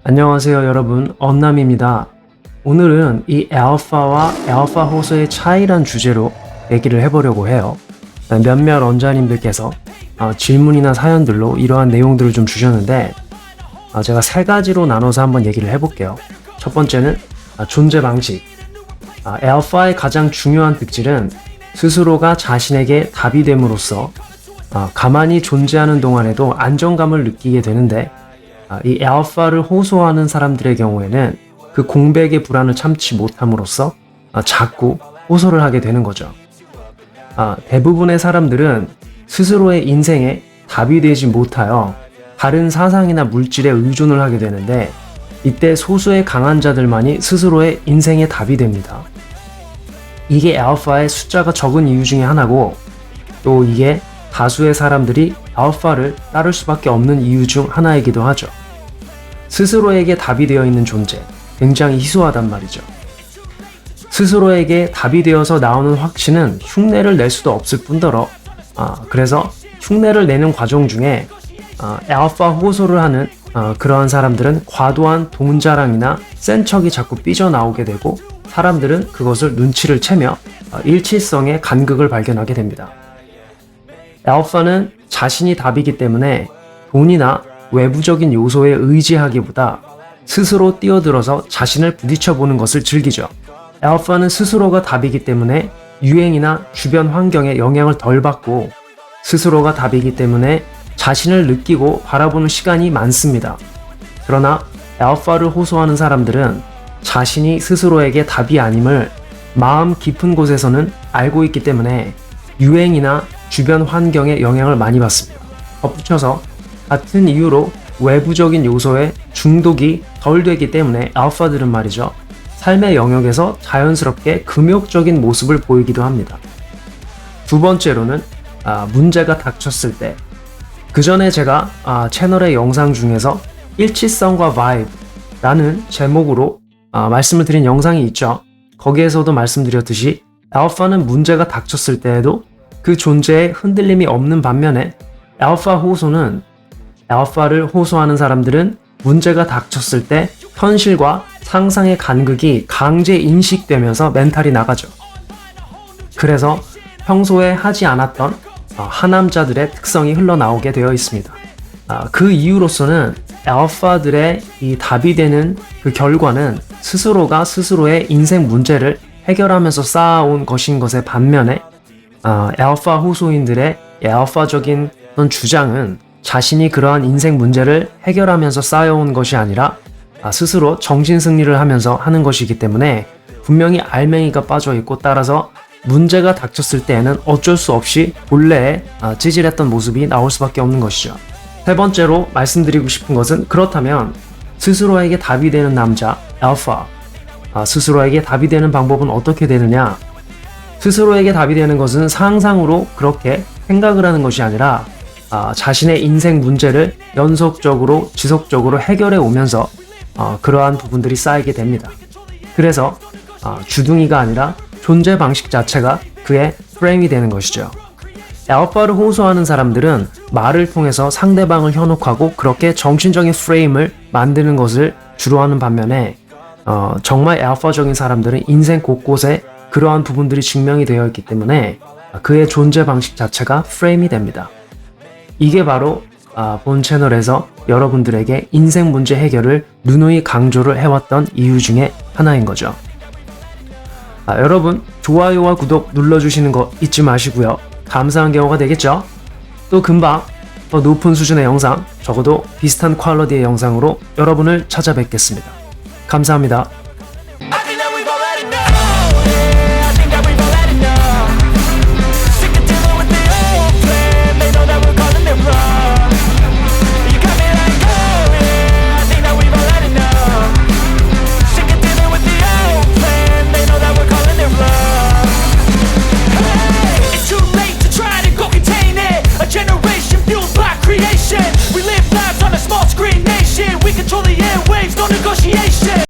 안녕하세요 여러분, 엄남입니다. 오늘은 이 알파와 알파 호소의 차이란 주제로 얘기를 해보려고 해요. 몇몇 원자님들께서 질문이나 사연들로 이러한 내용들을 좀 주셨는데 제가 세 가지로 나눠서 한번 얘기를 해볼게요. 첫 번째는 존재 방식. 알파의 가장 중요한 특질은 스스로가 자신에게 답이 됨으로써 가만히 존재하는 동안에도 안정감을 느끼게 되는데, 이 알파를 호소하는 사람들의 경우에는 그 공백의 불안을 참지 못함으로써 자꾸 호소를 하게 되는 거죠. 대부분의 사람들은 스스로의 인생에 답이 되지 못하여 다른 사상이나 물질에 의존을 하게 되는데, 이때 소수의 강한 자들만이 스스로의 인생의 답이 됩니다. 이게 알파의 숫자가 적은 이유 중에 하나고, 또 이게 다수의 사람들이 알파를 따를 수밖에 없는 이유 중 하나이기도 하죠. 스스로에게 답이 되어 있는 존재, 굉장히 희소하단 말이죠. 스스로에게 답이 되어서 나오는 확신은 흉내를 낼 수도 없을 뿐더러 그래서 흉내를 내는 과정 중에 알파 호소를 하는 그러한 사람들은 과도한 돈자랑이나 센 척이 자꾸 삐져나오게 되고, 사람들은 그것을 눈치를 채며 일치성의 간극을 발견하게 됩니다. 알파는 자신이 답이기 때문에 돈이나 외부적인 요소에 의지하기보다 스스로 뛰어들어서 자신을 부딪혀보는 것을 즐기죠. 알파는 스스로가 답이기 때문에 유행이나 주변 환경에 영향을 덜 받고, 스스로가 답이기 때문에 자신을 느끼고 바라보는 시간이 많습니다. 그러나 알파를 호소하는 사람들은 자신이 스스로에게 답이 아님을 마음 깊은 곳에서는 알고 있기 때문에 유행이나 주변 환경에 영향을 많이 받습니다. 덧붙여서 같은 이유로 외부적인 요소에 중독이 덜 되기 때문에 알파들은 말이죠, 삶의 영역에서 자연스럽게 금욕적인 모습을 보이기도 합니다. 두 번째로는 문제가 닥쳤을 때. 그 전에 제가 채널의 영상 중에서 일치성과 바이브라는 제목으로 말씀을 드린 영상이 있죠. 거기에서도 말씀드렸듯이 알파는 문제가 닥쳤을 때에도 그 존재에 흔들림이 없는 반면에 알파 호소는, 알파를 호소하는 사람들은 문제가 닥쳤을 때 현실과 상상의 간극이 강제 인식되면서 멘탈이 나가죠. 그래서 평소에 하지 않았던 하남자들의 특성이 흘러나오게 되어 있습니다. 그 이유로서는 알파들의 이 답이 되는 그 결과는 스스로가 스스로의 인생 문제를 해결하면서 쌓아온 것인 것의 반면에 알파 호소인들의 알파적인 주장은 자신이 그러한 인생 문제를 해결하면서 쌓여온 것이 아니라 스스로 정신승리를 하면서 하는 것이기 때문에 분명히 알맹이가 빠져있고, 따라서 문제가 닥쳤을 때에는 어쩔 수 없이 본래의 찌질했던 모습이 나올 수밖에 없는 것이죠. 세 번째로 말씀드리고 싶은 것은, 그렇다면 스스로에게 답이 되는 남자, 알파, 스스로에게 답이 되는 방법은 어떻게 되느냐? 스스로에게 답이 되는 것은 상상으로 그렇게 생각을 하는 것이 아니라 자신의 인생 문제를 연속적으로 지속적으로 해결해 오면서 그러한 부분들이 쌓이게 됩니다. 그래서 주둥이가 아니라 존재 방식 자체가 그의 프레임이 되는 것이죠. 알파를 호소하는 사람들은 말을 통해서 상대방을 현혹하고 그렇게 정신적인 프레임을 만드는 것을 주로 하는 반면에 정말 알파적인 사람들은 인생 곳곳에 그러한 부분들이 증명이 되어 있기 때문에 그의 존재 방식 자체가 프레임이 됩니다. 이게 바로 본 채널에서 여러분들에게 인생 문제 해결을 누누이 강조를 해왔던 이유 중에 하나인 거죠. 여러분, 좋아요와 구독 눌러주시는 거 잊지 마시고요. 감사한 경우가 되겠죠? 또 금방 더 높은 수준의 영상, 적어도 비슷한 퀄리티의 영상으로 여러분을 찾아뵙겠습니다. 감사합니다.